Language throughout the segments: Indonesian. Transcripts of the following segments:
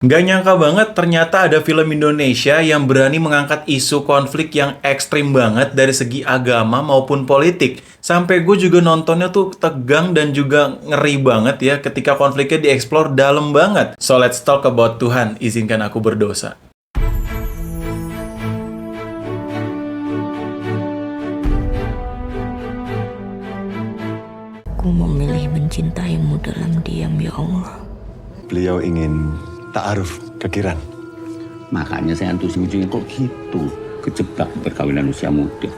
Nggak nyangka banget ternyata ada film Indonesia yang berani mengangkat isu konflik yang ekstrim banget dari segi agama maupun politik. Sampai gue juga nontonnya tuh tegang dan juga ngeri banget ya ketika konfliknya dieksplor dalam banget. So let's talk about Tuhan, izinkan aku berdosa. Aku memilih mencintaimu dalam diam, ya Allah. Beliau ingin ta'aruf ke Kiran. Makanya saya antusiasnya kok gitu. Kejebak perkawinan usia muda.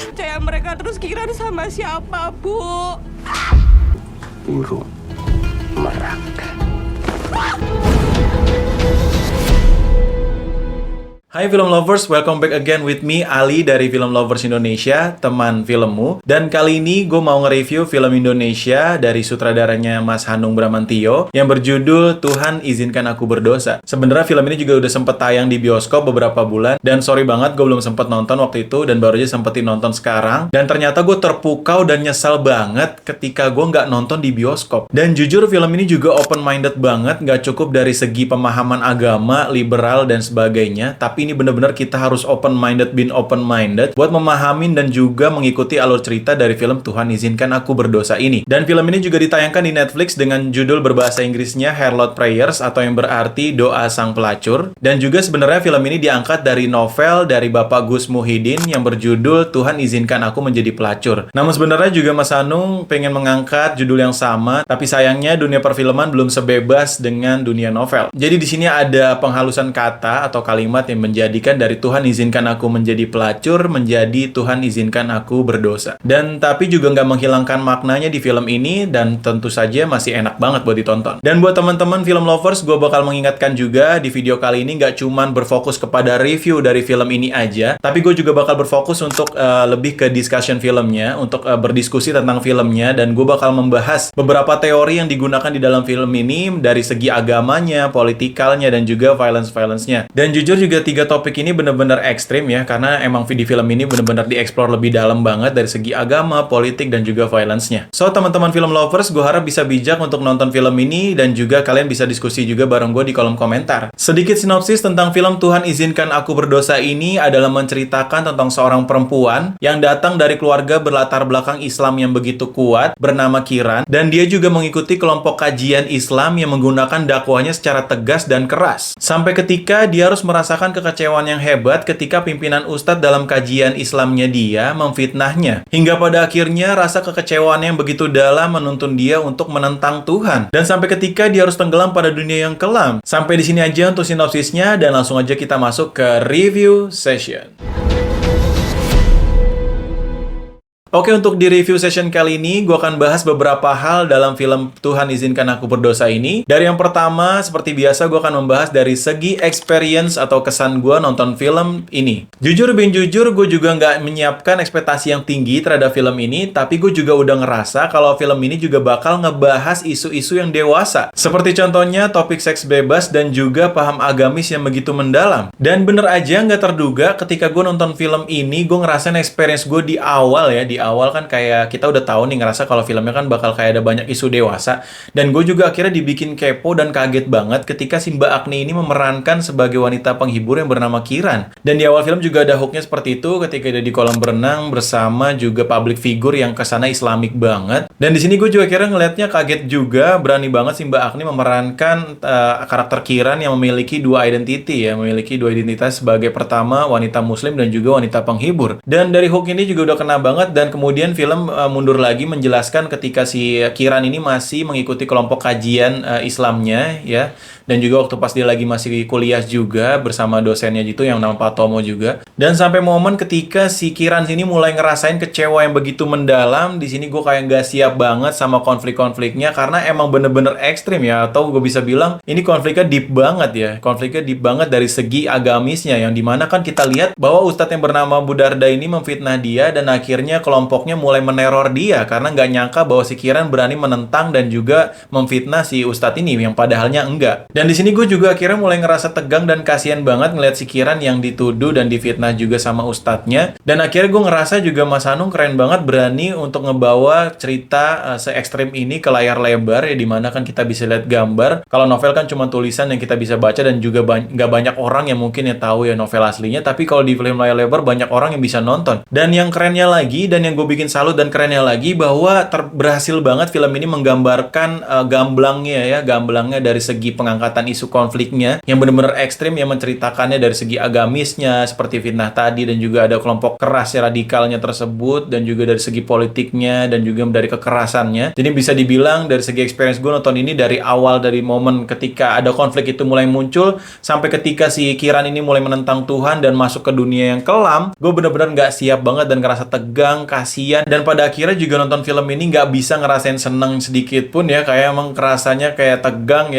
Percaya mereka terus kira sama siapa, Bu? Buruk meraka. Hai film lovers, welcome back again with me, Ali dari Film Lovers Indonesia, teman filmmu. Dan kali ini gue mau nge-review film Indonesia dari sutradaranya Mas Hanung Bramantyo yang berjudul Tuhan Izinkan Aku Berdosa. Sebenarnya film ini juga udah sempet tayang di bioskop beberapa bulan, dan sorry banget gue belum sempet nonton waktu itu, dan baru aja sempetin nonton sekarang. Dan ternyata gue terpukau dan nyesal banget ketika gue nggak nonton di bioskop. Dan jujur film ini juga open-minded banget, nggak cukup dari segi pemahaman agama, liberal, dan sebagainya, tapi ini bener-bener kita harus open-minded buat memahamin dan juga mengikuti alur cerita dari film Tuhan Izinkan Aku Berdosa ini. Dan film ini juga ditayangkan di Netflix dengan judul berbahasa Inggrisnya Her Lord Prayers, atau yang berarti Doa Sang Pelacur. Dan juga sebenarnya film ini diangkat dari novel dari Bapak Gus Muhyiddin yang berjudul Tuhan Izinkan Aku Menjadi Pelacur. Namun sebenarnya juga Mas Hanung pengen mengangkat judul yang sama, tapi sayangnya dunia perfilman belum sebebas dengan dunia novel. Jadi di sini ada penghalusan kata atau kalimat yang menjadikan dari Tuhan izinkan aku menjadi pelacur menjadi Tuhan izinkan aku berdosa. Dan tapi juga nggak menghilangkan maknanya di film ini, dan tentu saja masih enak banget buat ditonton. Dan buat teman-teman film lovers, gue bakal mengingatkan juga di video kali ini nggak cuman berfokus kepada review dari film ini aja, tapi gue juga bakal berfokus untuk lebih ke discussion filmnya, untuk berdiskusi tentang filmnya, dan gue bakal membahas beberapa teori yang digunakan di dalam film ini dari segi agamanya, politikalnya, dan juga violence-nya. Dan jujur juga tiga topik ini bener-bener ekstrim ya, karena emang di film ini bener-bener dieksplor lebih dalam banget dari segi agama, politik, dan juga violence-nya. So, teman-teman film lovers, gue harap bisa bijak untuk nonton film ini, dan juga kalian bisa diskusi juga bareng gue di kolom komentar. Sedikit sinopsis tentang film Tuhan Izinkan Aku Berdosa ini adalah menceritakan tentang seorang perempuan yang datang dari keluarga berlatar belakang Islam yang begitu kuat, bernama Kiran, dan dia juga mengikuti kelompok kajian Islam yang menggunakan dakwahnya secara tegas dan keras. Sampai ketika dia harus merasakan kekecewaan yang hebat ketika pimpinan ustadz dalam kajian Islamnya dia memfitnahnya. Hingga pada akhirnya rasa kekecewaan yang begitu dalam menuntun dia untuk menentang Tuhan. Dan sampai ketika dia harus tenggelam pada dunia yang kelam. Sampai di sini aja untuk sinopsisnya, dan langsung aja kita masuk ke review session. Oke, untuk di review session kali ini, gue akan bahas beberapa hal dalam film Tuhan Izinkan Aku Berdosa ini. Dari yang pertama, seperti biasa, gue akan membahas dari segi experience atau kesan gue nonton film ini. Jujur bin jujur, gue juga nggak menyiapkan ekspektasi yang tinggi terhadap film ini, tapi gue juga udah ngerasa kalau film ini juga bakal ngebahas isu-isu yang dewasa. Seperti contohnya topik seks bebas dan juga paham agamis yang begitu mendalam. Dan bener aja nggak terduga ketika gue nonton film ini, gue ngerasain experience gue di awal ya, di awal kan kayak kita udah tahu nih, ngerasa kalau filmnya kan bakal kayak ada banyak isu dewasa, dan gue juga akhirnya dibikin kepo dan kaget banget ketika si Mbak Agni ini memerankan sebagai wanita penghibur yang bernama Kiran. Dan di awal film juga ada hooknya seperti itu ketika dia di kolam berenang bersama juga public figure yang kesana islamik banget. Dan di sini gue juga akhirnya ngelihatnya kaget juga, berani banget si Mbak Agni memerankan karakter Kiran yang memiliki dua identity ya, memiliki dua identitas sebagai pertama wanita muslim dan juga wanita penghibur. Dan dari hook ini juga udah kena banget, dan kemudian film mundur lagi menjelaskan ketika si Kiran ini masih mengikuti kelompok kajian Islamnya ya, dan juga waktu pas dia lagi masih kuliah juga bersama dosennya gitu yang nama Pak Tomo juga. Dan sampai momen ketika si Kiran sini mulai ngerasain kecewa yang begitu mendalam, di sini gue kayak gak siap banget sama konflik-konfliknya karena emang bener-bener ekstrim ya, atau gue bisa bilang ini konfliknya deep banget ya, konfliknya deep banget dari segi agamisnya, yang dimana kan kita lihat bahwa ustadz yang bernama Budarda ini memfitnah dia, dan akhirnya kelompok kelompoknya mulai meneror dia karena nggak nyangka bahwa si Kiran berani menentang dan juga memfitnah si Ustadz ini yang padahalnya enggak. Dan di sini gue juga akhirnya mulai ngerasa tegang dan kasihan banget ngeliat si Kiran yang dituduh dan difitnah juga sama Ustadznya. Dan akhirnya gue ngerasa juga Mas Hanung keren banget berani untuk ngebawa cerita se-ekstrim ini ke layar lebar ya, dimana kan kita bisa lihat gambar. Kalau novel kan cuma tulisan yang kita bisa baca dan juga nggak banyak orang yang mungkin ya tahu ya novel aslinya, tapi kalau di film layar lebar banyak orang yang bisa nonton. Dan yang kerennya lagi dan yang gue bikin salut dan kerennya lagi bahwa berhasil banget film ini menggambarkan gamblangnya dari segi pengangkatan isu konfliknya yang benar-benar ekstrim, yang menceritakannya dari segi agamisnya seperti fitnah tadi, dan juga ada kelompok keras ya, radikalnya tersebut, dan juga dari segi politiknya dan juga dari kekerasannya. Jadi bisa dibilang dari segi experience gue nonton ini dari awal, dari momen ketika ada konflik itu mulai muncul sampai ketika si Kiran ini mulai menentang Tuhan dan masuk ke dunia yang kelam, gue bener-bener nggak siap banget dan ngerasa tegang, kasihan, dan pada akhirnya juga nonton film ini nggak bisa ngerasain seneng sedikit pun ya, kayak emang kerasanya kayak tegang,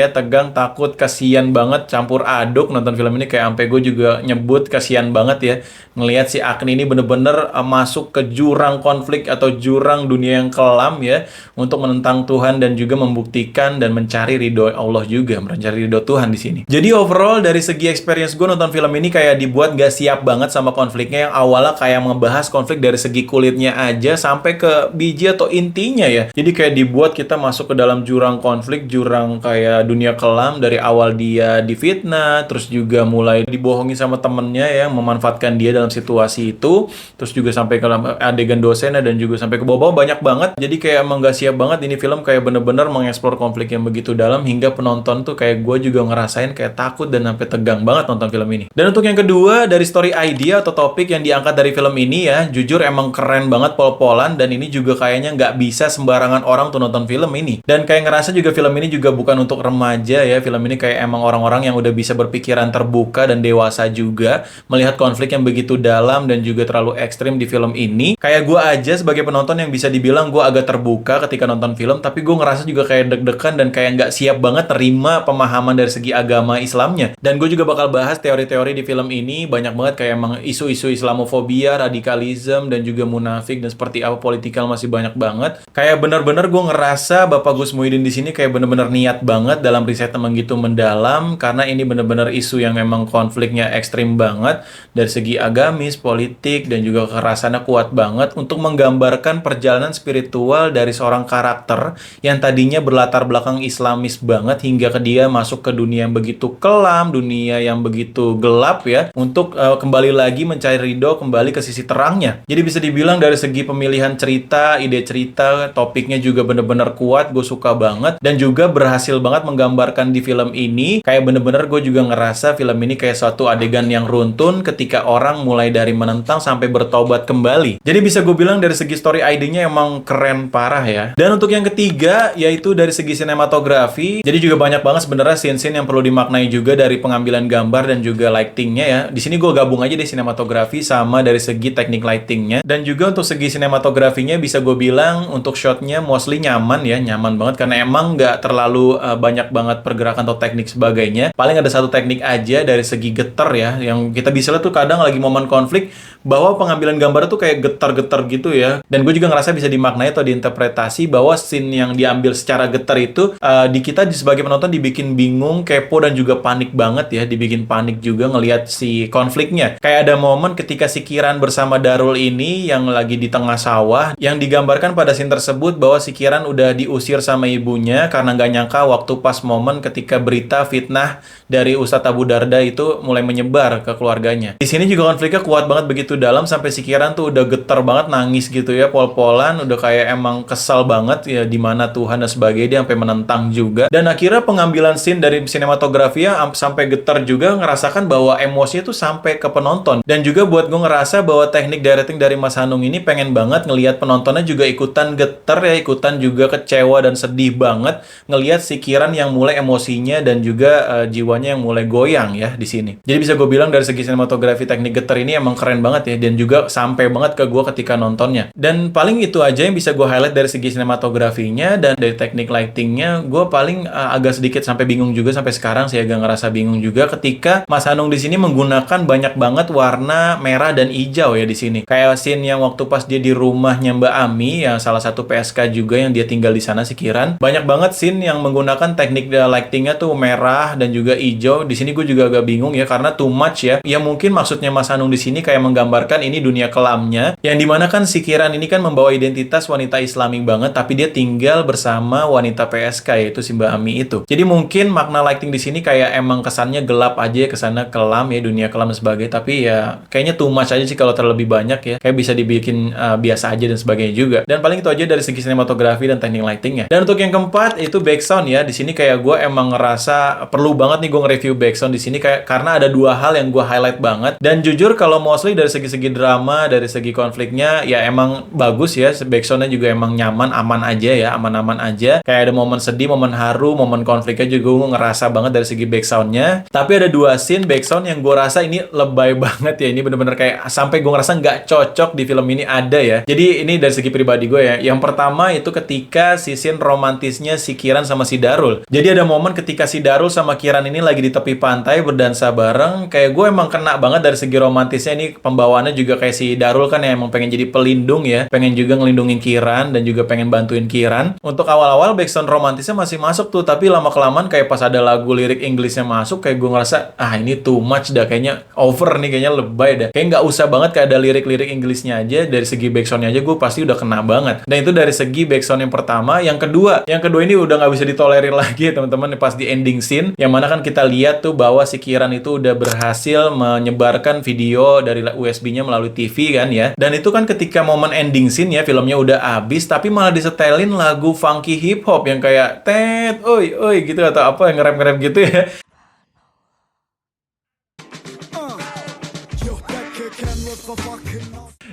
takut, kasihan banget, campur aduk nonton film ini. Kayak sampai gue juga nyebut kasihan banget ya ngelihat si Agni ini bener-bener masuk ke jurang konflik atau jurang dunia yang kelam ya, untuk menentang Tuhan dan juga membuktikan dan mencari ridho Allah juga, mencari ridho Tuhan di sini. Jadi overall dari segi experience gue nonton film ini kayak dibuat gak siap banget sama konfliknya yang awalnya kayak membahas konflik dari segi kulitnya aja sampai ke biji atau intinya ya. Jadi kayak dibuat kita masuk ke dalam jurang konflik, jurang kayak dunia kelam, dari awal dia difitnah, terus juga mulai dibohongi sama temennya ya, memanfaatkan dia dalam situasi itu, terus juga sampai ke adegan dosennya dan juga sampai ke bawah-bawah banyak banget. Jadi kayak emang gak siap banget ini film, kayak bener-bener mengeksplor konflik yang begitu dalam hingga penonton tuh kayak gue juga ngerasain kayak takut dan sampai tegang banget nonton film ini. Dan untuk yang kedua, dari story idea atau topik yang diangkat dari film ini ya, jujur emang keren banget pol-polan, dan ini juga kayaknya nggak bisa sembarangan orang tuh nonton film ini. Dan kayak ngerasa juga film ini juga bukan untuk remaja ya, film ini kayak emang orang-orang yang udah bisa berpikiran terbuka dan dewasa juga melihat konflik yang begitu dalam dan juga terlalu ekstrim di film ini. Kayak gue aja sebagai penonton yang bisa dibilang gue agak terbuka ketika nonton film, tapi gue ngerasa juga kayak deg-degan dan kayak nggak siap banget terima pemahaman dari segi agama Islamnya. Dan gue juga bakal bahas teori-teori di film ini, banyak banget kayak emang isu-isu Islamofobia, radikalisme, dan juga munafik, dan seperti apa politikal masih banyak banget. Kayak bener-bener gue ngerasa Bapak Gus Muhyiddin di sini kayak bener-bener niat banget dalam riset emang gitu mendalam, karena ini bener-bener isu yang emang konfliknya ekstrim banget dari segi agamis, politik, dan juga kekerasannya kuat banget untuk menggambarkan perjalanan spiritual dari seorang karakter yang tadinya berlatar belakang Islamis banget hingga ke dia masuk ke dunia yang begitu kelam, dunia yang begitu gelap ya, untuk kembali lagi mencari ridho, kembali ke sisi terangnya. Jadi bisa dibilang dari segi pemilihan cerita, ide cerita, topiknya juga bener-bener kuat, gue suka banget, dan juga berhasil banget menggambarkan di film ini. Kayak bener-bener gue juga ngerasa film ini kayak suatu adegan yang runtun ketika orang mulai dari menentang sampai bertobat kembali. Jadi bisa gue bilang dari segi story idenya emang keren parah ya. Dan untuk yang ketiga yaitu dari segi sinematografi. Jadi juga banyak banget sebenarnya scene-scene yang perlu dimaknai juga dari pengambilan gambar dan juga lightingnya ya. Di sini gue gabung aja deh sinematografi sama dari segi teknik lightingnya. Dan juga untuk segi sinematografinya bisa gue bilang untuk shotnya mostly nyaman ya, nyaman banget karena emang nggak terlalu banyak banget pergerakan atau teknik sebagainya. Paling ada satu teknik aja dari segi getar ya, yang kita bisa lihat tuh kadang lagi momen konflik bahwa pengambilan gambar tuh kayak getar-getar gitu ya. Dan gue juga ngerasa bisa dimaknai atau diinterpretasi bahwa scene yang diambil secara getar itu di kita sebagai penonton dibikin bingung, kepo, dan juga panik banget ya, dibikin panik juga ngelihat si konfliknya. Kayak ada momen ketika si Kiran bersama Darul ini yang lagi di tengah sawah, yang digambarkan pada scene tersebut bahwa si Kiran udah diusir sama ibunya karena nggak nyangka waktu pas momen ketika berita fitnah dari Ustadz Abu Darda itu mulai menyebar ke keluarganya. Di sini juga konfliknya kuat banget begitu dalam sampai si Kiran tuh udah getar banget, nangis gitu ya, pol-polan, udah kayak emang kesal banget ya di mana Tuhan dan sebagainya, dia sampai menentang juga. Dan akhirnya pengambilan scene dari sinematografi ya sampai getar juga, ngerasakan bahwa emosinya tuh sampai ke penonton. Dan juga buat gue ngerasa bahwa teknik directing dari Mas Hanung ini pengen banget ngelihat penontonnya juga ikutan getar ya, ikutan juga kecewa dan sedih banget ngelihat si Kiran yang mulai emosinya dan juga jiwanya yang mulai goyang ya di sini. Jadi bisa gue bilang dari segi sinematografi teknik getar ini emang keren banget ya, dan juga sampai banget ke gue ketika nontonnya. Dan paling itu aja yang bisa gue highlight dari segi sinematografinya. Dan dari teknik lightingnya gue paling agak sedikit sampai bingung juga sampai sekarang, saya agak ngerasa bingung juga ketika Mas Hanung di sini menggunakan banyak banget warna merah dan hijau ya di sini. Kayak scene yang waktu pas dia di rumahnya Mbak Ami, yang salah satu PSK juga yang dia tinggal di sana, si Kiran. Banyak banget scene yang menggunakan teknik lightingnya tuh merah dan juga hijau. Di sini gue juga agak bingung ya, karena too much ya. Ya mungkin maksudnya Mas Hanung di sini kayak menggambarkan ini dunia kelamnya, yang dimana kan si Kiran ini kan membawa identitas wanita Islami banget, tapi dia tinggal bersama wanita PSK, yaitu si Mbak Ami itu. Jadi mungkin makna lighting di sini kayak emang kesannya gelap aja, kesana kelam ya, dunia kelam dan sebagainya. Tapi ya kayaknya too much aja sih kalau terlebih banyak ya. Kayak bisa dibikin biasa aja dan sebagainya juga. Dan paling itu aja dari segi sinematografi dan teknik lightingnya. Dan untuk yang keempat itu background ya. Di sini kayak gue emang ngerasa perlu banget nih gue nge-review background di sini, kayak karena ada dua hal yang gue highlight banget. Dan jujur kalau mostly dari segi-segi drama, dari segi konfliknya ya emang bagus ya. Backgroundnya juga emang nyaman, aman aja ya, aman-aman aja. Kayak ada momen sedih, momen haru, momen konfliknya juga gue ngerasa banget dari segi backgroundnya. Tapi ada dua scene background yang gue rasa ini lebay banget ya. Ini bener-bener kayak sampai gue ngerasa nggak cocok di film ini ada ya. Jadi ini dari segi pribadi gue ya. Yang pertama itu ketika si scene romantisnya si Kiran sama si Darul. Jadi ada momen ketika si Darul sama Kiran ini lagi di tepi pantai berdansa bareng. Kayak gue emang kena banget dari segi romantisnya. Ini pembawaannya juga kayak si Darul kan yang emang pengen jadi pelindung ya. Pengen juga ngelindungin Kiran dan juga pengen bantuin Kiran. Untuk awal-awal background romantisnya masih masuk tuh. Tapi lama-kelamaan kayak pas ada lagu lirik Inggrisnya masuk, kayak gue ngerasa ini too much dah. Kayaknya over nih, kayaknya lebay dah. Kayak nggak usah banget kayak ada lirik-lirik Inggrisnya aja. Dari segi backsoundnya aja gue pasti udah kena banget. Dan itu dari segi backsound yang pertama. Yang kedua ini udah nggak bisa ditolerir lagi ya teman-teman, pas di ending scene, yang mana kan kita lihat tuh bahwa si Kiran itu udah berhasil menyebarkan video dari USB-nya melalui TV kan ya. Dan itu kan ketika momen ending scene ya, filmnya udah habis tapi malah disetelin lagu funky hip hop yang kayak tet oi oi gitu atau apa yang ngerem-ngerem gitu ya.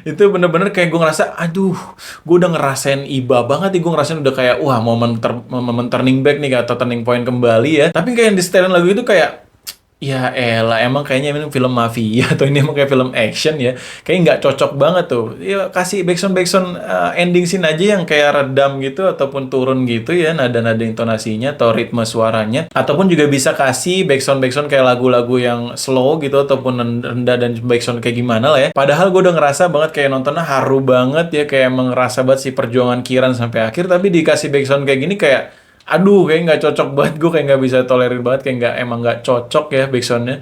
Itu bener-bener kayak gue ngerasa, aduh, gue udah ngerasain iba banget nih, gue ngerasain udah kayak, wah, momen turning back nih, atau turning point kembali ya. Tapi kayak yang di setelin lagu itu kayak, ya elah, emang kayaknya ini film mafia atau ini emang kayak film action ya. Kayaknya nggak cocok banget tuh. Ya kasih backsound ending scene aja yang kayak redam gitu ataupun turun gitu ya, nada-nada intonasinya atau ritme suaranya. Ataupun juga bisa kasih backsound kayak lagu-lagu yang slow gitu ataupun rendah dan backsound kayak gimana lah ya. Padahal gue udah ngerasa banget kayak nontonnya haru banget ya, kayak emang ngerasa banget si perjuangan Kiran sampai akhir, tapi dikasih backsound kayak gini kayak aduh, kayak nggak cocok banget. Gue kayak nggak bisa tolerir banget. Kayak emang nggak cocok ya backsoundnya.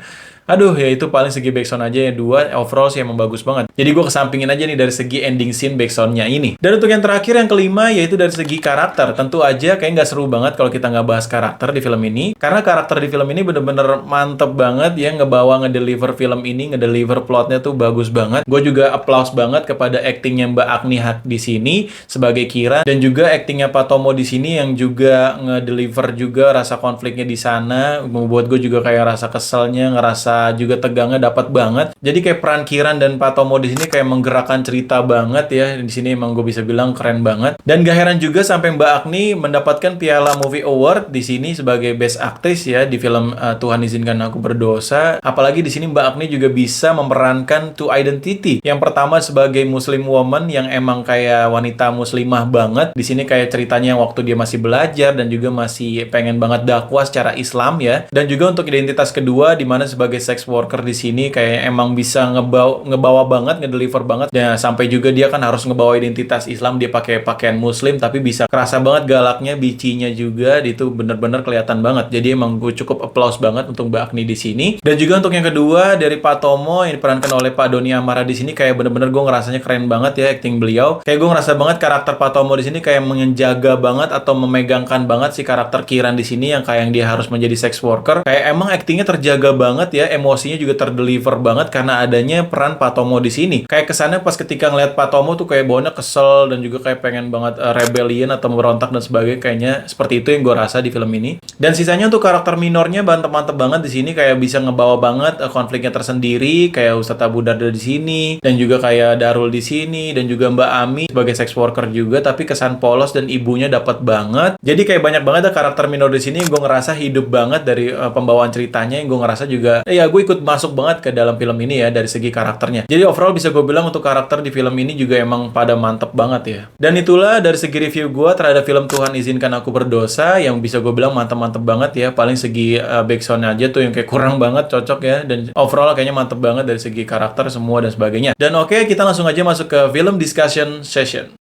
Aduh, ya itu paling segi backsound aja ya. Dua, overall sih emang bagus banget. Jadi gue kesampingin aja nih dari segi ending scene backsoundnya ini. Dan untuk yang terakhir, yang kelima, yaitu dari segi karakter. Tentu aja kayak nggak seru banget kalau kita nggak bahas karakter di film ini. Karena karakter di film ini bener-bener mantep banget ya, ngebawa, ngedeliver film ini, ngedeliver plotnya tuh bagus banget. Gue juga applause banget kepada actingnya Mbak Agni Hak di sini sebagai Kiran, dan juga actingnya Pak Tomo di sini yang juga ngedeliver juga rasa konfliknya di sana. Membuat gue juga kayak rasa keselnya, ngerasa juga tegangnya dapat banget. Jadi kayak peran Kiran dan Pak Tomo di sini kayak menggerakkan cerita banget ya. Di sini emang gue bisa bilang keren banget. Dan gak heran juga sampai Mbak Agni mendapatkan Piala Movie Award di sini sebagai Best Actress ya di film Tuhan Izinkan Aku Berdosa. Apalagi di sini Mbak Agni juga bisa memerankan Two Identity. Yang pertama sebagai Muslim woman yang emang kayak wanita muslimah banget. Di sini kayak ceritanya waktu dia masih belajar dan juga masih pengen banget dakwah secara Islam ya. Dan juga untuk identitas kedua di mana sebagai sex worker di sini kayak emang bisa ngebawa banget, ngedeliver banget. Ya sampai juga dia kan harus ngebawa identitas Islam, dia pakai pakaian muslim tapi bisa kerasa banget galaknya, bicinya juga, itu bener-bener kelihatan banget. Jadi emang gue cukup applause banget untuk Mbak Agni di sini. Dan juga untuk yang kedua dari Pak Tomo yang diperankan oleh Pak Doni Amara di sini kayak bener-bener gue ngerasanya keren banget ya acting beliau. Kayak gue ngerasa banget karakter Pak Tomo di sini kayak menjaga banget atau memegangkan banget si karakter Kiran di sini yang kayak yang dia harus menjadi sex worker. Kayak emang actingnya terjaga banget ya, emosinya juga terdeliver banget karena adanya peran Pak Tomo di sini. Kayak kesannya pas ketika ngeliat Pak Tomo tuh kayak bawanya kesel dan juga kayak pengen banget rebellion atau memberontak dan sebagainya. Kayaknya seperti itu yang gue rasa di film ini. Dan sisanya untuk karakter minornya mantep-mantep banget di sini, kayak bisa ngebawa banget konfliknya tersendiri. Kayak Ustadz Abu Darda di sini dan juga kayak Darul di sini dan juga Mbak Ami sebagai sex worker juga, tapi kesan polos dan ibunya dapat banget. Jadi kayak banyak banget karakter minor di sini yang gue ngerasa hidup banget dari pembawaan ceritanya, yang gue ngerasa juga ya gue ikut masuk banget ke dalam film ini ya dari segi karakternya. Jadi overall bisa gue bilang untuk karakter di film ini juga emang pada mantep banget ya. Dan itulah dari segi review gue terhadap film Tuhan Izinkan Aku Berdosa yang bisa gue bilang mantep-mantep banget ya. Paling segi backsound aja tuh yang kayak kurang banget cocok ya. Dan overall kayaknya mantep banget dari segi karakter semua dan sebagainya. Dan oke, kita langsung aja masuk ke film discussion session.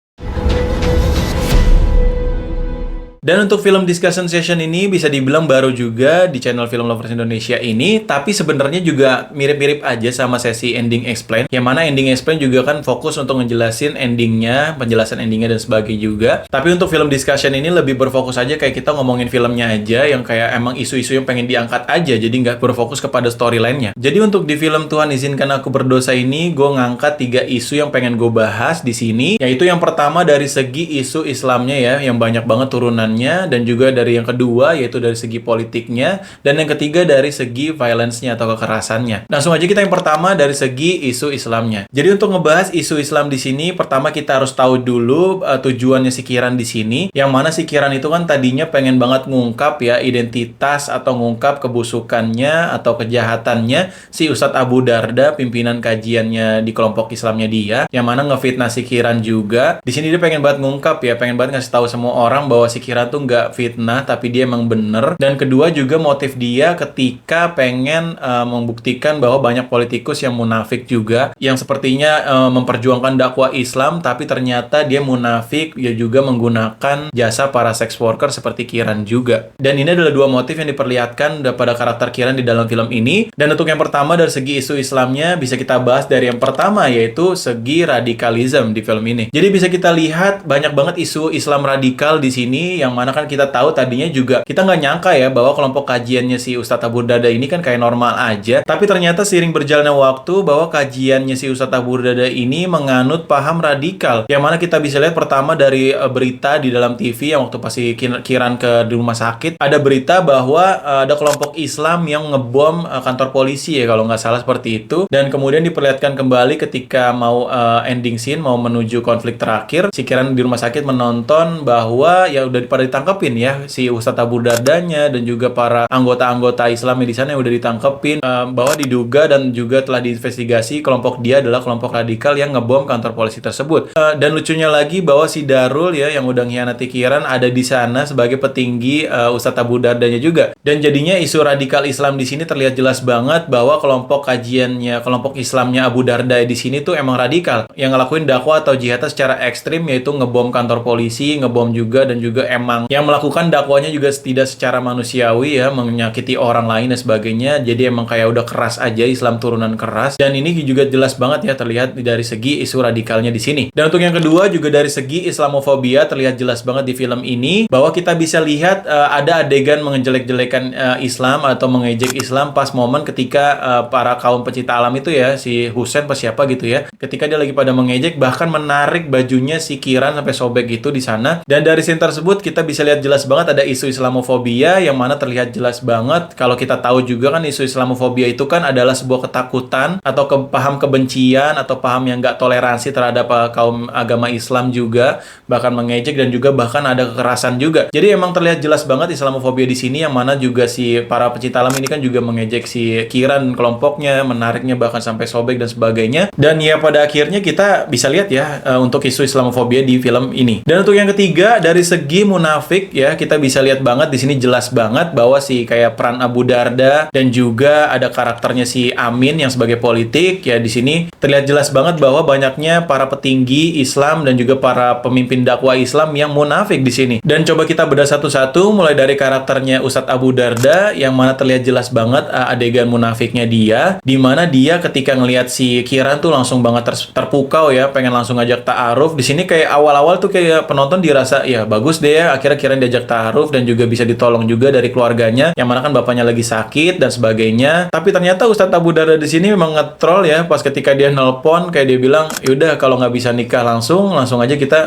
Dan untuk film discussion session ini bisa dibilang baru juga di channel Film Lovers Indonesia ini, tapi sebenarnya juga mirip-mirip aja sama sesi ending explain, yang mana ending explain juga kan fokus untuk ngejelasin endingnya, penjelasan endingnya dan sebagainya juga. Tapi untuk film discussion ini lebih berfokus aja kayak kita ngomongin filmnya aja, yang kayak emang isu-isu yang pengen diangkat aja, jadi nggak berfokus kepada storyline-nya. Jadi untuk di film Tuhan Izinkan Aku Berdosa ini, gue ngangkat 3 isu yang pengen gue bahas di sini, yaitu yang pertama dari segi isu Islamnya ya, yang banyak banget turunan dan juga dari yang kedua yaitu dari segi politiknya, dan yang ketiga dari segi violence-nya atau kekerasannya. Langsung aja kita yang pertama dari segi isu Islamnya. Jadi untuk ngebahas isu Islam di sini, pertama kita harus tahu dulu tujuannya si Kiran di sini. Yang mana si Kiran itu kan tadinya pengen banget ngungkap ya identitas atau ngungkap kebusukannya atau kejahatannya si Ustadz Abu Darda, pimpinan kajiannya di kelompok Islamnya dia, yang mana ngefitnah si Kiran juga. Di sini dia pengen banget ngungkap ya, pengen banget ngasih tahu semua orang bahwa si Kiran tuh nggak fitnah tapi dia emang bener. Dan kedua juga motif dia ketika pengen membuktikan bahwa banyak politikus yang munafik juga, yang sepertinya memperjuangkan dakwah Islam tapi ternyata dia munafik, dia juga menggunakan jasa para sex worker seperti Kiran juga. Dan ini adalah 2 motif yang diperlihatkan pada karakter Kiran di dalam film ini. Dan untuk yang pertama dari segi isu Islamnya bisa kita bahas dari yang pertama, yaitu segi radikalisme di film ini. Jadi bisa kita lihat banyak banget isu Islam radikal di sini, yang mana kan kita tahu tadinya juga kita nggak nyangka ya bahwa kelompok kajiannya si Ustadz Abu Darda ini kan kayak normal aja, tapi ternyata seiring berjalannya waktu bahwa kajiannya si Ustadz Abu Darda ini menganut paham radikal, yang mana kita bisa lihat pertama dari berita di dalam TV yang waktu pasti Kiran ke rumah sakit, ada berita bahwa ada kelompok Islam yang ngebom kantor polisi ya kalau nggak salah seperti itu. Dan kemudian diperlihatkan kembali ketika mau ending scene, mau menuju konflik terakhir, si Kiran di rumah sakit menonton bahwa ya udah pada ditangkepin ya si Ustadz Abu Dardanya dan juga para anggota-anggota Islam di sana yang udah ditangkepin, bahwa diduga dan juga telah diinvestigasi kelompok dia adalah kelompok radikal yang ngebom kantor polisi tersebut. Dan lucunya lagi bahwa si Darul ya yang udah mengkhianati Kiran ada di sana sebagai petinggi Ustadz Abu Dardanya juga. Dan jadinya isu radikal Islam di sini terlihat jelas banget bahwa kelompok kajiannya, kelompok Islamnya Abu Darda di sini tuh emang radikal, yang ngelakuin dakwah atau jihadnya secara ekstrim, yaitu ngebom kantor polisi, ngebom juga, dan juga emang yang melakukan dakwanya juga tidak secara manusiawi ya, menyakiti orang lain dan sebagainya. Jadi emang kayak udah keras aja, Islam turunan keras. Dan ini juga jelas banget ya terlihat dari segi isu radikalnya di sini. Dan untuk yang kedua juga dari segi Islamofobia terlihat jelas banget di film ini, bahwa kita bisa lihat ada adegan mengejelek-jelekan Islam atau mengejek Islam pas momen ketika para kaum pecinta alam itu ya, si Husain pas siapa gitu ya, ketika dia lagi pada mengejek, bahkan menarik bajunya si Kiran sampai sobek gitu di sana. Dan dari scene tersebut kita bisa lihat jelas banget ada isu Islamofobia, yang mana terlihat jelas banget kalau kita tahu juga kan isu Islamofobia itu kan adalah sebuah ketakutan atau paham kebencian atau paham yang nggak toleransi terhadap kaum agama Islam juga, bahkan mengejek dan juga bahkan ada kekerasan juga. Jadi emang terlihat jelas banget Islamofobia di sini, yang mana juga si para pecinta alam ini kan juga mengejek si Kiran kelompoknya, menariknya bahkan sampai sobek dan sebagainya. Dan ya pada akhirnya kita bisa lihat ya untuk isu Islamofobia di film ini. Dan untuk yang ketiga dari segi munafik ya, kita bisa lihat banget di sini jelas banget bahwa si kayak peran Abu Darda dan juga ada karakternya si Amin yang sebagai politik ya, di sini terlihat jelas banget bahwa banyaknya para petinggi Islam dan juga para pemimpin dakwah Islam yang munafik di sini. Dan coba kita bedah satu-satu mulai dari karakternya Ustadz Abu Darda, yang mana terlihat jelas banget adegan munafiknya dia, di mana dia ketika ngelihat si Kiran tuh langsung banget terpukau ya, pengen langsung ngajak ta'aruf. Di sini kayak awal-awal tuh kayak penonton dirasa ya bagus deh ya, akhirnya Kiran diajak ta'aruf dan juga bisa ditolong juga dari keluarganya, yang mana kan bapaknya lagi sakit dan sebagainya. Tapi ternyata Ustadz Abu Darda di sini memang nge-troll ya, pas ketika dia nelpon kayak dia bilang, yaudah kalau nggak bisa nikah langsung aja kita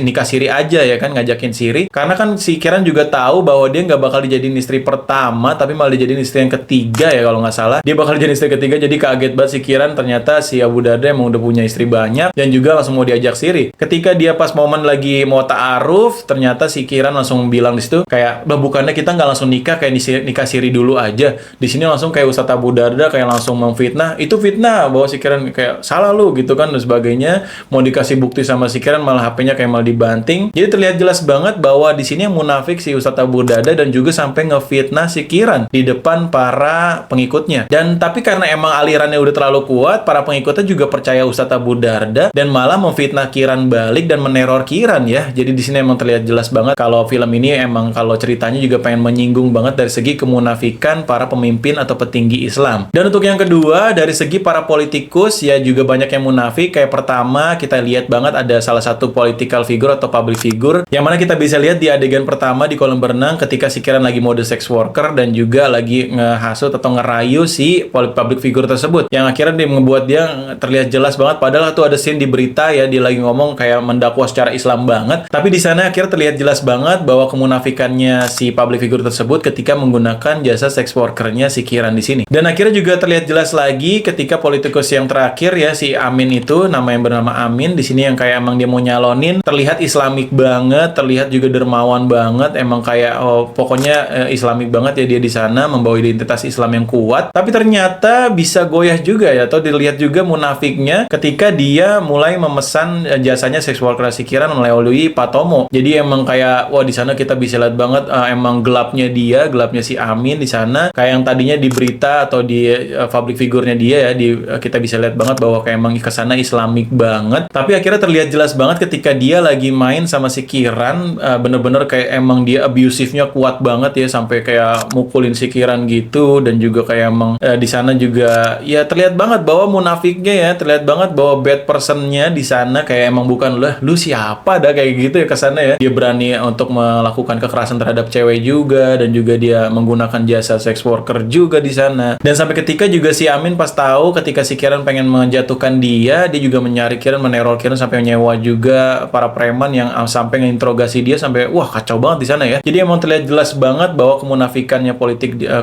nikah siri aja ya kan, ngajakin siri. Karena kan si Kiran juga tahu bahwa dia nggak bakal dijadiin istri pertama, tapi malah dijadiin istri yang ketiga ya kalau nggak salah. Dia bakal dijadiin istri ketiga, jadi kaget banget si Kiran, ternyata si Abu Darda emang udah punya istri banyak dan juga langsung mau diajak siri. Ketika dia pas momen lagi mau ta'aruf, ternyata si Kiran langsung bilang di situ kayak, "Bah, bukannya kita nggak langsung nikah kayak nikah siri dulu aja." Di sini langsung kayak Ustadz Abu Darda kayak langsung memfitnah, itu fitnah bahwa si Kiran kayak salah lu gitu kan dan sebagainya. Mau dikasih bukti sama si Kiran malah HP-nya kayak malah dibanting. Jadi terlihat jelas banget bahwa di sini yang munafik si Ustadz Abu Darda dan juga sampai ngefitnah si Kiran di depan para pengikutnya. Dan tapi karena emang alirannya udah terlalu kuat, para pengikutnya juga percaya Ustadz Abu Darda dan malah memfitnah Kiran balik dan meneror Kiran ya. Jadi di sini emang terlihat jelas banget kalau film ini emang kalau ceritanya juga pengen menyinggung banget dari segi kemunafikan para pemimpin atau petinggi Islam. Dan untuk yang kedua, dari segi para politikus ya juga banyak yang munafik. Kayak pertama kita lihat banget ada salah satu political figure atau public figure yang mana kita bisa lihat di adegan pertama di kolam berenang ketika si Kiran lagi mode sex worker dan juga lagi ngehasut atau ngerayu si public figure tersebut yang akhirnya dia membuat dia terlihat jelas banget. Padahal tuh ada scene di berita ya dia lagi ngomong kayak mendakwa secara Islam banget, tapi di sana akhirnya terlihat jelas banget bahwa kemunafikannya si public figure tersebut ketika menggunakan jasa sex workernya si Kiran di sini. Dan akhirnya juga terlihat jelas lagi ketika politikus yang terakhir ya si Amin itu, nama yang bernama Amin di sini yang kayak emang dia mau nyalonin, terlihat Islamik banget, terlihat juga dermawan banget, emang kayak pokoknya Islamik banget ya dia di sana membawa identitas Islam yang kuat. Tapi ternyata bisa goyah juga ya, atau dilihat juga munafiknya ketika dia mulai memesan jasanya seks worker si Kiran melalui Pak Tomo. Jadi emang kayak wah di sana kita bisa lihat banget emang gelapnya dia, gelapnya si Amin di sana. Kayak yang tadinya di berita atau di public figure-nya dia ya, kita bisa lihat banget bahwa kayak emang kesana Islamik banget. Tapi akhirnya terlihat jelas banget ketika dia lagi main sama si Kiran, bener-bener kayak emang dia abusive-nya kuat banget ya, sampai kayak mukulin si Kiran gitu. Dan juga kayak emang di sana juga ya terlihat banget bahwa munafiknya ya, terlihat banget bahwa bad person-nya di sana kayak emang bukan lah lu siapa dah kayak gitu ya kesana ya. Dia berani untuk melakukan kekerasan terhadap cewek juga dan juga dia menggunakan jasa sex worker juga di sana. Dan sampai ketika juga si Amin pas tahu ketika si Kiran pengen menjatuhkan dia juga menyari Kiran, meneror Kiran sampai nyewa juga para preman yang sampai nginterogasi dia sampai wah kacau banget di sana ya. Jadi emang terlihat jelas banget bahwa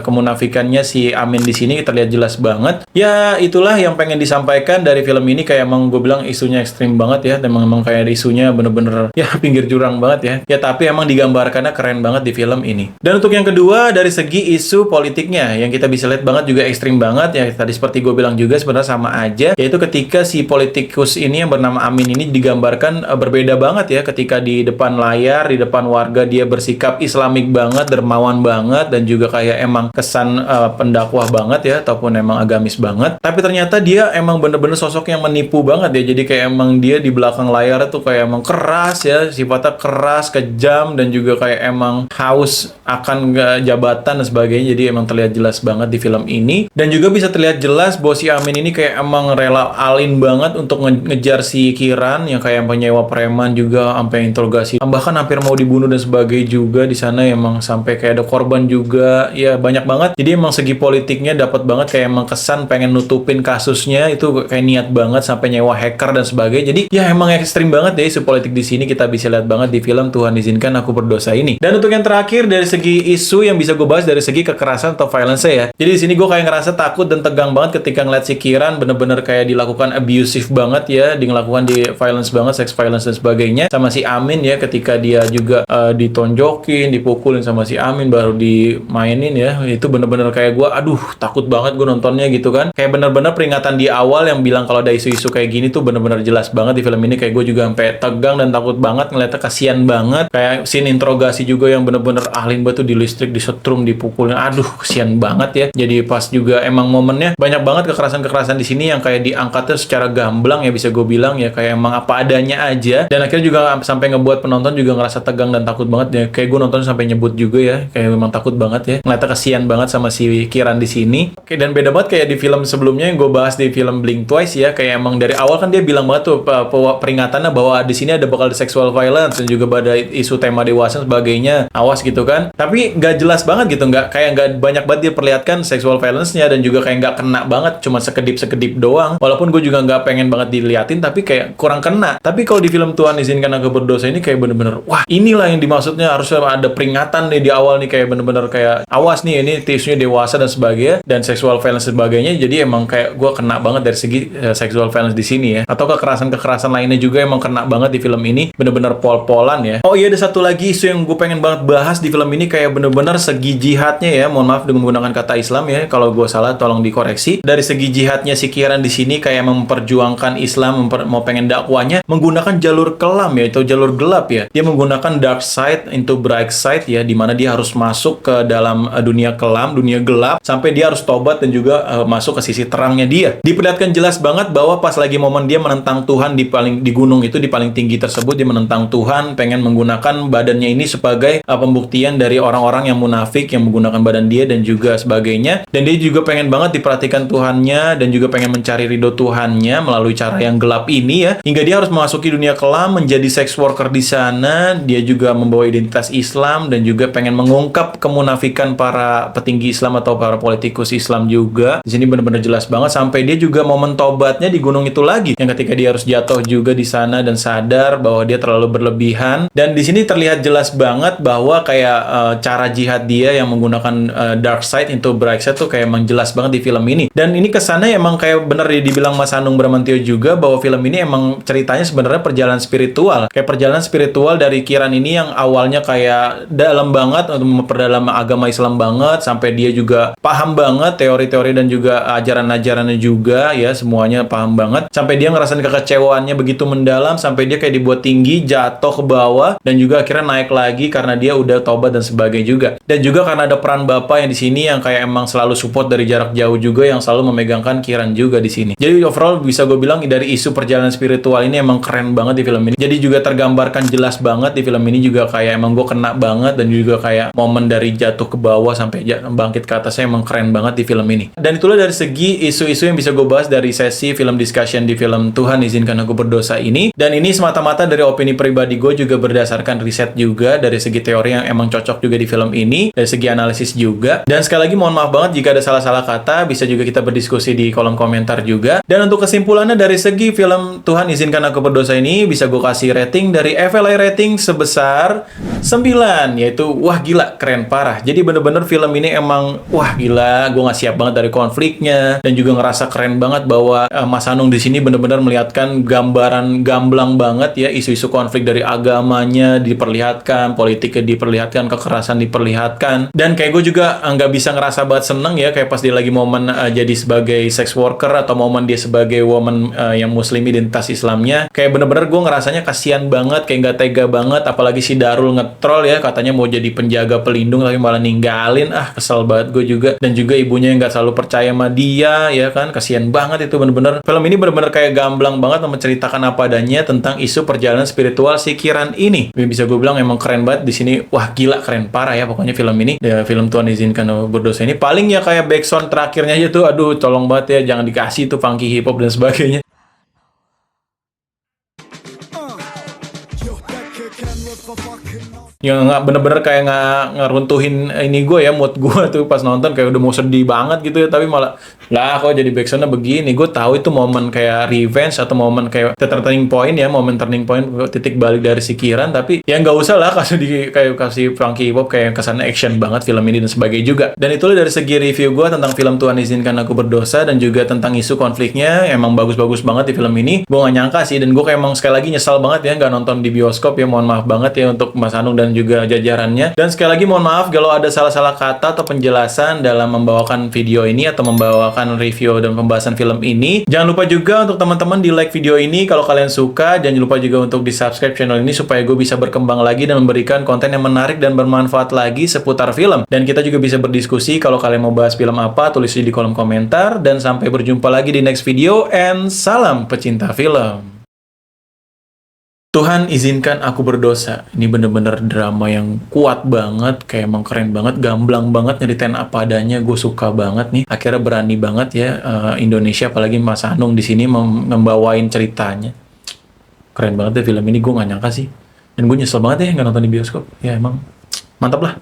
kemunafikannya si Amin di sini terlihat jelas banget. Ya itulah yang pengen disampaikan dari film ini, kayak emang gue bilang isunya ekstrim banget ya, dan emang kayak isunya bener-bener ya pinggir jurang banget ya. Ya tapi emang digambarkannya keren banget di film ini. Dan untuk yang kedua dari segi isu politiknya yang kita bisa lihat banget juga ekstrim banget ya. Tadi seperti gue bilang juga sebenarnya sama aja, yaitu ketika si politikus ini yang bernama Amin ini digambarkan berbeda banget ya, ketika di depan layar, di depan warga dia bersikap Islamik banget, dermawan banget, dan juga kayak emang kesan pendakwah banget ya, ataupun emang agamis banget. Tapi ternyata dia emang bener-bener sosok yang menipu banget ya. Jadi kayak emang dia di belakang layar tuh kayak emang keras ya, sifatnya keras, kejam, dan juga kayak emang haus akan jabatan dan sebagainya. Jadi emang terlihat jelas banget di film ini. Dan juga bisa terlihat jelas bahwa si Amin ini kayak emang rela alin banget untuk ngejar si Kiran yang kayak penyewa preman juga sampai interogasi, bahkan hampir mau dibunuh dan sebagainya juga di sana. Emang sampai kayak ada korban juga ya, banyak banget. Jadi emang segi politiknya dapat banget, kayak emang kesan pengen nutupin kasusnya itu kayak niat banget sampai nyewa hacker dan sebagainya. Jadi ya emang ekstrim banget ya isu politik di sini, kita bisa lihat banget di film Tuhan Izinkan Aku Berdosa ini. Dan untuk yang terakhir dari segi isu yang bisa gue bahas dari segi kekerasan atau violence ya. Jadi di sini gue kayak ngerasa takut dan tegang banget ketika ngeliat si Kiran bener-bener kayak dilakukan abusive banget ya, dilakukan di violence banget, sex violence dan sebagainya sama si Amin ya, ketika dia juga ditonjokin, dipukulin sama si Amin baru dimainin ya. Itu bener-bener kayak gue aduh takut banget gue nontonnya gitu kan. Kayak bener-bener peringatan di awal yang bilang kalau ada isu-isu kayak gini tuh bener-bener jelas banget di film ini. Kayak gue juga sampai tegang dan takut banget ngeliatnya, kasihan banget. Kayak scene interogasi juga yang bener-bener ahlin banget tuh, di listrik, disetrum, dipukulin. Aduh kasihan banget ya. Jadi pas juga emang momennya banyak banget kekerasan-kekerasan di sini yang kayak diangkatnya secara gamblang ya, bisa gue bilang ya, kayak emang apa adanya aja. Dan akhirnya juga sampai ngebuat penonton juga ngerasa tegang dan takut banget ya. Kayak gue nonton sampai nyebut juga ya, kayak memang takut banget ya. Ngeliatnya kasihan banget sama si Kiran di sini. Oke, dan beda banget kayak di film sebelumnya yang gue bahas di film Blink Twice ya, kayak emang dari awal kan dia bilang banget tuh peringatannya bahwa di sini ada bakal ada sexual violence dan juga ada isu tema dewasa dan sebagainya, awas gitu kan. Tapi nggak jelas banget gitu, nggak banyak banget dia perlihatkan sexual violence-nya, dan juga kayak nggak kena banget, cuma sekedip doang. Walaupun gue juga nggak pengen banget diliatin, tapi kayak kurang kena. Tapi kalau di film Tuhan Izinkan Aku Berdosa ini kayak bener-bener wah inilah yang dimaksudnya, harusnya ada peringatan nih di awal nih, kayak bener-bener kayak awas nih, ini isunya dewasa dan sebagainya, dan sexual violence dan sebagainya. Jadi emang kayak gue kena banget dari segi sexual violence di sini ya, atau kekerasan lainnya juga emang kena banget di film ini, bener-bener pol-polan ya. Oh iya, ada satu lagi isu yang gue pengen banget bahas di film ini, kayak bener-bener segi jihadnya ya. Mohon maaf dengan menggunakan kata Islam ya, kalau gue salah tolong dikoreksi. Dari segi jihadnya si Kieran di sini kayak memperjuangkan Islam, mau pengen dakwanya menggunakan jalur kelam ya, atau jalur gelap ya. Dia menggunakan dark side into bright side ya, dimana dia harus masuk ke dalam dunia kelam, dunia gelap, sampai dia harus tobat dan juga masuk ke sisi terangnya dia. Diperlihatkan jelas banget bahwa pas lagi momen dia menentang Tuhan di gunung itu, di paling tinggi tersebut, dia menentang Tuhan, pengen menggunakan badannya ini sebagai pembuktian dari orang-orang yang munafik yang menggunakan badan dia dan juga sebagainya. Dan dia juga pengen banget diperhatikan Tuhannya dan juga pengen mencari ridho Tuhannya melalui cara yang gelap ini ya, hingga dia harus memasuki dunia kelam, menjadi sex worker di sana. Dia juga membawa identitas Islam dan juga pengen mengungkap kemunafikan para petinggi Islam atau para politikus Islam juga. Di sini benar-benar jelas banget, sampai dia juga momen tobatnya di gunung itu lagi, yang ketika dia harus jatuh juga di sana dan sadar bahwa dia terlalu berlebihan. Dan di sini terlihat jelas banget bahwa kayak cara jihad dia yang menggunakan dark side into bright side tuh kayak emang jelas banget di film ini. Dan ini kesannya emang kayak bener dibilang Mas Hanung Bramantyo juga, bahwa film ini emang ceritanya sebenarnya perjalanan spiritual. Kayak perjalanan spiritual dari Kieran ini yang awalnya kayak dalam banget untuk memperdalam agama Islam banget, sampai dia juga paham banget teori-teori dan juga ajaran-ajarannya juga ya, semuanya paham banget, sampai dia ngerasain kekecewaannya begitu mendalam, sampai dia kayak dibuat tinggi, jatuh ke bawah, dan juga akhirnya naik lagi karena dia udah tobat dan sebagainya juga. Dan juga karena ada peran bapak yang di sini yang kayak emang selalu support dari jarak jauh juga, yang selalu memegangkan Kieran juga di sini. Jadi overall bisa gue bilang dari isu perjalanan spiritual ini emang keren banget di film ini. Jadi juga tergambarkan jelas banget di film ini juga, kayak emang gue kena banget, dan juga kayak momen dari jatuh ke bawah sampai bangkit ke atasnya emang keren banget di film ini. Dan itulah dari segi isu-isu yang bisa gue bahas dari sesi film discussion di film Tuhan Izinkan Aku Berdosa ini. Dan ini semata-mata dari opini pribadi gue, juga berdasarkan riset juga dari segi teori yang emang cocok juga di film ini, dari segi analisis juga. Dan sekali lagi mohon maaf banget jika ada salah-salah kata, bisa juga kita berdiskusi di kolom komentar juga. Dan untuk kesimpulannya dari segi film Tuhan Izinkan Aku Berdosa ini, bisa gue kasih rating dari FLI rating sebesar 9, yaitu wah gila, keren parah. Jadi bener-bener film ini emang wah gila, gue nggak siap banget dari konfliknya, dan juga ngerasa keren banget bahwa Mas Hanung di sini bener-bener melihatkan gambaran gamblang banget ya, isu-isu konflik dari agamanya diperlihatkan, politiknya diperlihatkan, kekerasan diperlihatkan. Dan kayak gue juga nggak bisa ngerasa banget seneng ya, kayak pas dia lagi momen jadi sebagai sex worker, atau momen dia sebagai woman yang muslim identitas Islamnya, kayak bener-bener gue ngerasanya kasihan banget, kayak nggak tega banget. Apalagi si Darul ngetrol ya, katanya mau jadi penjaga pelindung tapi malah ninggalin. Kesel banget gue juga. Dan juga ibunya yang nggak selalu percaya sama dia ya kan, kasihan banget itu bener-bener. Film ini bener-bener kayak gamblang banget menceritakan apa adanya tentang isu perjalanan spiritual si Kieran ini. Bisa gue bilang emang keren banget di sini. Wah gila, keren parah ya pokoknya film ini. Ya, film Tuhan Izinkan Aku Berdosa ini paling ya kayak backsound terakhirnya aja tuh, aduh tolong banget ya, jangan dikasih tuh funky hip hop dan sebagainya. Yang nggak bener-bener kayak nggak ngeruntuhin ini gue ya, mood gue tuh pas nonton kayak udah mau sedih banget gitu ya, tapi malah lah kok jadi backsoundnya begini. Gue tahu itu momen kayak revenge atau momen kayak turning point ya, momen turning point, titik balik dari si Kieran, tapi ya nggak usah lah kasih funky hip hop kayak kesannya action banget film ini dan sebagainya juga. Dan itulah dari segi review gue tentang film Tuhan Izinkan Aku Berdosa, dan juga tentang isu konfliknya. Emang bagus-bagus banget di film ini. Gue nggak nyangka sih, dan gue kayak emang sekali lagi nyesal banget ya nggak nonton di bioskop ya. Mohon maaf banget ya untuk Mas Hanung dan juga jajarannya. Dan sekali lagi mohon maaf kalau ada salah-salah kata atau penjelasan dalam membawakan video ini atau membawakan review dan pembahasan film ini. Jangan lupa juga untuk teman-teman di like video ini kalau kalian suka. Jangan lupa juga untuk di subscribe channel ini supaya gue bisa berkembang lagi dan memberikan konten yang menarik dan bermanfaat lagi seputar film. Dan kita juga bisa berdiskusi kalau kalian mau bahas film apa, tulis di kolom komentar. Dan sampai berjumpa lagi di next video, and salam pecinta film. Tuhan Izinkan Aku Berdosa. Ini bener-bener drama yang kuat banget, kayak emang keren banget, gamblang banget, nyeritain apa adanya. Gue suka banget nih. Akhirnya berani banget ya Indonesia, apalagi Mas Hanung di sini membawain ceritanya. Keren banget deh film ini, gue nggak nyangka sih. Dan gue nyesel banget ya nggak nonton di bioskop. Ya emang mantap lah.